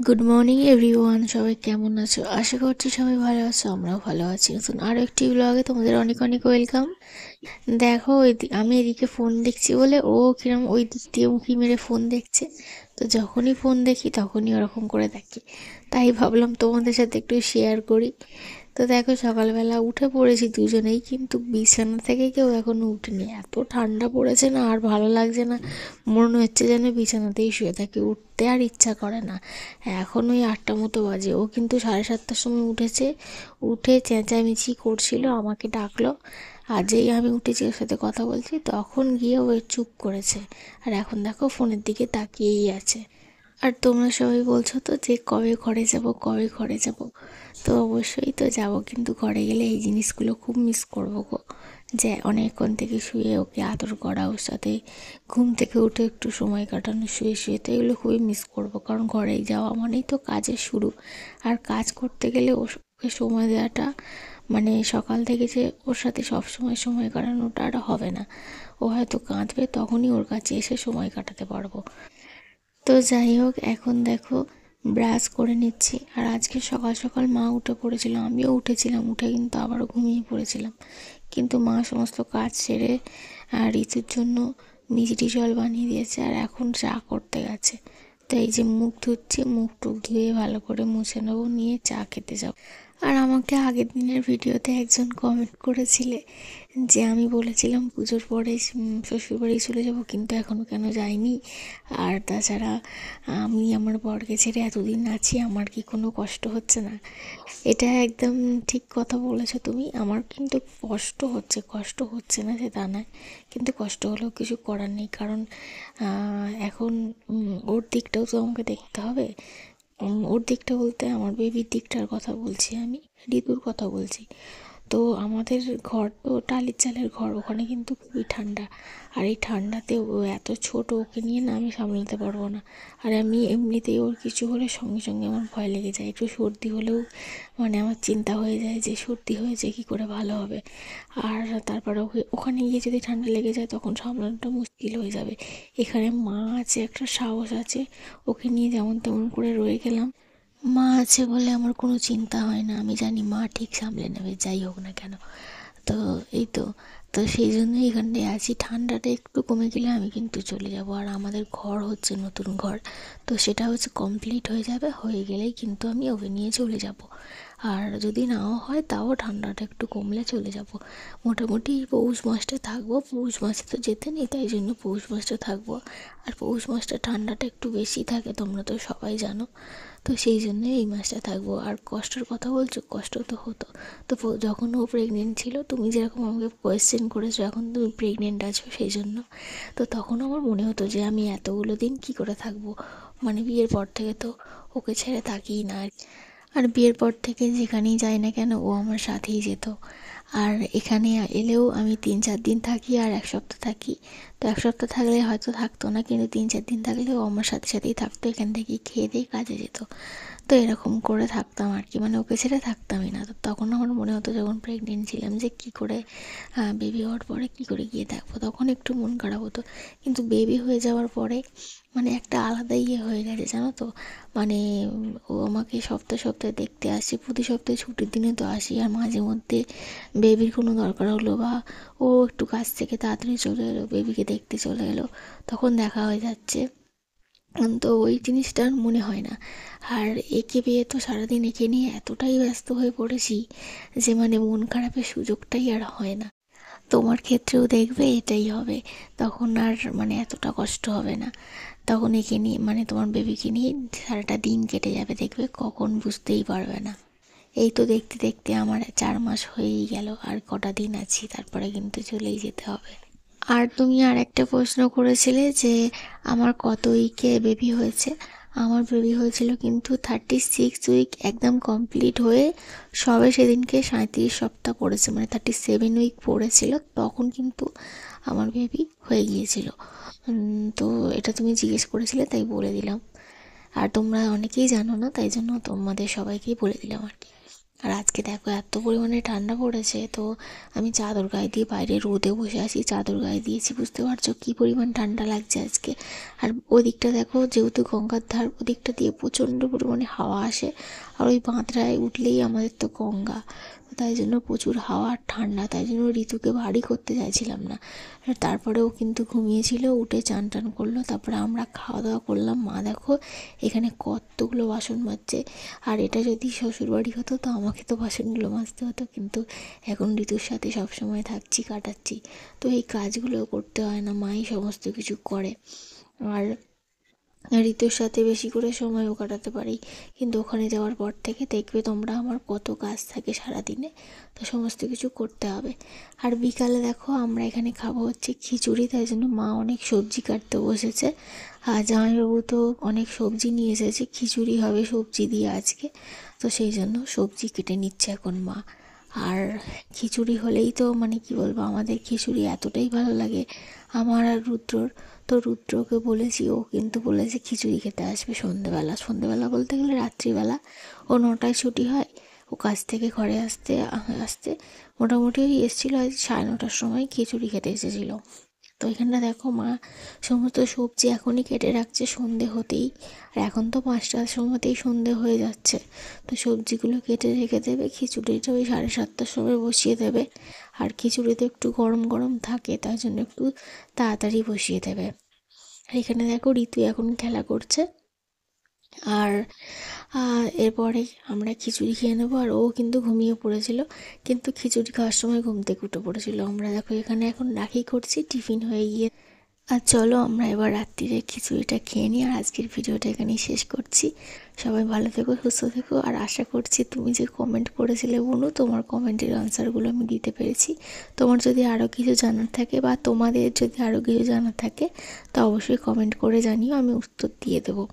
Good morning everyone, সবাই কেমন আছো? আশা করছি সবাই ভালো আছো, আমরাও ভালো আছি। নতুন আরও একটি ব্লগে তোমাদের অনেক অনেক ওয়েলকাম। দেখো আমি এদিকে ফোন দেখছি বলে ও কিরম ওই দিক দিয়ে উঁকি মেরে ফোন দেখছে। তো যখনই ফোন দেখি তখনই ওরকম করে দেখি, তাই ভাবলাম তোমাদের সাথে একটু শেয়ার করি। তো দেখো সকালবেলা উঠে পড়েছি দুজনেই, কিন্তু বিছানা থেকে কেউ এখনো উঠেনি। এত ঠান্ডা পড়েছে না, আর ভালো লাগছে না, মনে হচ্ছে যেন বিছানাতেই শুয়ে থাকি, উঠতে আর ইচ্ছা করে না। এখন ওই 8টা মতো বাজে, ও কিন্তু 7:30টার সময় উঠেছে। উঠে চেঁচামেচি করছিল, আমাকে ডাকলো। আর যেই আমি উঠেছি ওর সাথে কথা বলছি, তখন গিয়ে ও চুপ করেছে। আর এখন দেখো ফোনের দিকে তাকিয়েই আছে। আর তোমরা সবাই বলছো তো যে কবে ঘরে যাব, কবে ঘরে যাব। তো অবশ্যই তো যাব, কিন্তু ঘরে গেলে এই জিনিসগুলো খুব মিস করবো গো। যে অনেকক্ষণ থেকে শুয়ে ওকে আদর করা, ওর সাথে ঘুম থেকে উঠে একটু সময় কাটানো শুয়ে শুয়ে, তো এগুলো খুবই মিস করবো। কারণ ঘরে যাওয়া মানেই তো কাজের শুরু। আর কাজ করতে গেলে ওকে সময় দেওয়াটা, মানে সকাল থেকে যে ওর সাথে সব সময় সময় কাটানোটা আর হবে না। ও হয়তো কাঁদবে, তখনই ওর কাছে এসে সময় কাটাতে পারবো। তো যাই হোক, এখন দেখো ব্রাশ করে নিচ্ছি। আর আজকে সকাল সকাল মা উঠে পড়েছিল, আমিও উঠেছিলাম, উঠে কিন্তু আবারও ঘুমিয়ে পড়েছিলাম। কিন্তু মা সমস্ত কাজ সেরে ঋতুর জন্য মিষ্টি জল বানিয়ে দিয়েছে, আর এখন চা করতে গেছে। তো এই যে মুখ ধুচ্ছি, মুখ টুক ধুয়ে ভালো করে মুছে নেবো, নিয়ে চা খেতে যাবো। আর আমাকে আগের দিনের ভিডিওতে একজন কমেন্ট করেছিলে যে আমি বলেছিলাম পুজোর পরে শ্বশুরবাড়ি চলে যাব, কিন্তু এখনও কেন যাইনি। আর তাছাড়া আমি আমার বরকে ছেড়ে এতদিন আছি, আমার কি কোনো কষ্ট হচ্ছে না? এটা একদম ঠিক কথা বলেছো তুমি। আমার কিন্তু কষ্ট হচ্ছে না যে তা নয়, কিন্তু কষ্ট হলেও কিছু করার নেই। কারণ এখন ওর দিকটাও তো আমাকে দেখতে হবে। ওর দিকটা বলতে আমার বেবির দিকটার কথা বলছি, আমি ঋতুর কথা বলছি। তো আমাদের ঘর তো টালির চালের ঘর, ওখানে কিন্তু খুবই ঠান্ডা। আর এই ঠান্ডাতে ও এত ছোট, ওকে নিয়ে না আমি সামলাতে পারবো না। আর আমি এমনিতেই ওর কিছু হলে সঙ্গে সঙ্গে আমার ভয় লেগে যায়। একটু সর্দি হলেও মানে আমার চিন্তা হয়ে যায় যে সর্দি হয়েছে, কী করে ভালো হবে। আর তারপরে ওখানে গিয়ে যদি ঠান্ডা লেগে যায় তখন সামলানোটা মুশকিল হয়ে যাবে। এখানে মা আছে, একটা সাহস আছে, ওকে নিয়ে যেমন তেমন করে রয়ে গেলাম। মা আছে বলে আমার কোনো চিন্তা হয় না, আমি জানি মা ঠিক সামলে নেবে যাই হোক না কেন। তো এই তো, তো সেই জন্যই এখানটায় আছি। ঠান্ডাটা একটু কমে গেলে আমি কিন্তু চলে যাব। আর আমাদের ঘর হচ্ছে নতুন ঘর, তো সেটা হচ্ছে কমপ্লিট হয়ে যাবে, হয়ে গেলেই কিন্তু আমি ওকে নিয়ে চলে যাব। আর যদি নাও হয় তাও ঠান্ডাটা একটু কমলে চলে যাব। মোটামুটি পৌষ মাসটা থাকবো, পৌষ মাসে তো যেতে নেই, তাই জন্য পৌষ মাসটা থাকবো। আর পৌষ মাসটা ঠান্ডাটা একটু বেশি থাকে, তোমরা তো সবাই জানো। তো সেই জন্যে এই মাসটা থাকবো। আর কষ্টের কথা বলছো, কষ্ট তো হতো। তো যখন ও প্রেগনেন্ট ছিল, তুমি যেরকম আমাকে কোয়েশ্চেন করেছো এখন তুমি প্রেগনেন্ট আছো সেই জন্য, তো তখন আমার মনে হতো যে আমি এতগুলো দিন কি করে থাকবো। মানে বিয়ের পর থেকে তো ওকে ছেড়ে থাকিই না। আর বিয়ের পর থেকে যেখানেই যাই না কেন ও আমার সাথেই যেত। আর এখানে এলেও আমি 3-4 দিন থাকি আর 1 সপ্তাহ থাকি। তো 1 সপ্তাহ থাকলে হয়তো থাকতো না, কিন্তু 3-4 দিন থাকলে ও আমার সাথে সাথেই থাকতো, এখান থেকে খেয়ে দিয়ে কাজে যেত। তো এরকম করে থাকতাম আর কি, মানে ওকে ছেড়ে থাকতামই না। তো তখন আমার মনে হতো যখন প্রেগনেন্ট ছিলাম যে কী করে বেবি হওয়ার পরে কী করে গিয়ে থাকবো, তখন একটু মন খারাপ হতো। কিন্তু বেবি হয়ে যাওয়ার পরে মানে একটা আলাদা হয়ে গেছে জানো তো। মানে ও আমাকে সপ্তাহে সপ্তাহে দেখতে আসে, প্রতি সপ্তাহে ছুটির দিনে তো আসি। আর মাঝে মধ্যে বেবির কোনো দরকার হলো বা ও একটু কাছ থেকে তাড়াতাড়ি চলে এলো, বেবিকে দেখতে চলে এলো, তখন দেখা হয়ে যাচ্ছে। তো ওই জিনিসটা আর মনে হয় না। আর একে পেয়ে তো সারাদিন একে নিয়ে এতটাই ব্যস্ত হয়ে পড়েছি যে মানে মন খারাপের সুযোগটাই আর হয় না। তোমার ক্ষেত্রেও দেখবে এটাই হবে, তখন আর মানে এতটা কষ্ট হবে না। তখন একে নিয়ে মানে তোমার বেবিকে নিয়ে সারাটা দিন কেটে যাবে, দেখবে কখন বুঝতেই পারবে না। এই তো দেখতে দেখতে আমার 4 মাস হয়েই গেল, আর কটা দিন আছি, তারপরে কিন্তু চলেই যেতে হবে। আর তুমি আর একটা প্রশ্ন করেছিলে যে আমার কত উইকে বেবি হয়েছে। আমার বেবি হয়েছিল কিন্তু 36 উইক একদম কমপ্লিট হয়ে, সবে সেদিনকে 37 সপ্তাহ পড়েছে, মানে 37 উইক পড়েছিল, তখন কিন্তু আমার বেবি হয়ে গিয়েছিল। তো এটা তুমি জিজ্ঞেস করেছিলে তাই বলে দিলাম। আর তোমরা অনেকেই জানো না, তাই জন্য তোমাদের সবাইকেই বলে দিলাম আর কি। আর আজকে দেখো এত পরিমাণে ঠান্ডা পড়েছে, তো আমি চাদর গায়ে দিয়ে বাইরে রোদে বসে আছি, চাদর গায়ে দিয়েছি, বুঝতে পারছো কী পরিমাণ ঠান্ডা লাগছে আজকে। আর ওদিকটা দেখো, যেহেতু গঙ্গার ধার, ওদিকটা দিয়ে প্রচণ্ড পরিমাণে হাওয়া আসে, আর ওই বাঁধরায় উঠলেই আমাদের তো গঙ্গা, তাই জন্য প্রচুর হাওয়া আর ঠান্ডা, তাই জন্য ঋতুকে ভারী করতে চাইছিলাম না। আর তারপরেও কিন্তু ঘুমিয়েছিল, উঠে চান টান করলো, তারপরে আমরা খাওয়া দাওয়া করলাম। মা দেখো এখানে কতগুলো বাসন মাজছে, আর এটা যদি শ্বশুরবাড়ি হতো তো আমাকে তো বাসনগুলো মাজতে হতো, কিন্তু এখন ঋতুর সাথে সবসময় থাকছি, কাটাচ্ছি, তো এই কাজগুলো করতে হয় না, মাই সমস্ত কিছু করে। আর ঋতুর সাথে বেশি করে সময়ও কাটাতে পারি, কিন্তু ওখানে যাওয়ার পর থেকে দেখবে তোমরা আমার কত কাজ থাকে সারাদিনে, তো সমস্ত কিছু করতে হবে। আর বিকালে দেখো আমরা এখানে খাবো হচ্ছে খিচুড়ি, তাই জন্য মা অনেক সবজি কাটতে বসেছে, আর জামাইবাবু তো অনেক সবজি নিয়ে এসেছে, খিচুড়ি হবে সবজি দিয়ে আজকে, তো সেই জন্য সবজি কেটে নিচ্ছে এখন মা। আর খিচুড়ি হলেই তো মানে কি বলবো, আমাদের খিচুড়ি এতটাই ভালো লাগে আমার আর রুদ্রর, তো রুদ্রকে বলেছি, ও কিন্তু বলেছে খিচুড়ি খেতে আসবে সন্ধেবেলা, সন্ধেবেলা বলতে গেলে রাত্রিবেলা, ও 9টায় ছুটি হয়, ও কাজ থেকে ঘরে আসতে আসতে মোটামুটি ওই এসেছিলো আজ 9:30টার সময়, খিচুড়ি খেতে এসেছিলো। তো এখানটা দেখো মা সমস্ত সবজি এখনই কেটে রাখছে সন্ধে হতেই, আর এখন তো 5টার সময়তেই সন্ধে হয়ে যাচ্ছে, তো সবজিগুলো কেটে রেখে দেবে, খিচুড়িটা ওই 7:30টার সময় বসিয়ে দেবে, আর খিচুড়িতে একটু গরম গরম থাকে, তাই জন্য একটু তাড়াতাড়ি বসিয়ে দেবে। আর এখানে দেখো ঋতু এখন খেলা করছে, আর এরপরে আমরা খিচুড়ি খেয়ে নেবো, আর ও কিন্তু ঘুমিয়ে পড়েছিল, কিন্তু খিচুড়ি খাওয়ার সময় ঘুম থেকে উঠে পড়েছিল। আমরা দেখো এখানে এখন রাখি করছি, টিফিন হয়ে গিয়ে। আর চলো আমরা এবার রাত্রিরে খিচুড়িটা খেয়ে নিই, আর আজকের ভিডিওটা এখানেই শেষ করছি। সবাই ভালো থেকো, সুস্থ থেকো, আর আশা করছি তুমি যে কমেন্ট করেছিলে বোনু, তোমার কমেন্টের আনসারগুলো আমি দিতে পেরেছি। তোমার যদি আরও কিছু জানার থাকে, বা তোমাদের যদি আরও কিছু জানার থাকে, তো অবশ্যই কমেন্ট করে জানিও, আমি উত্তর দিয়ে দেবো।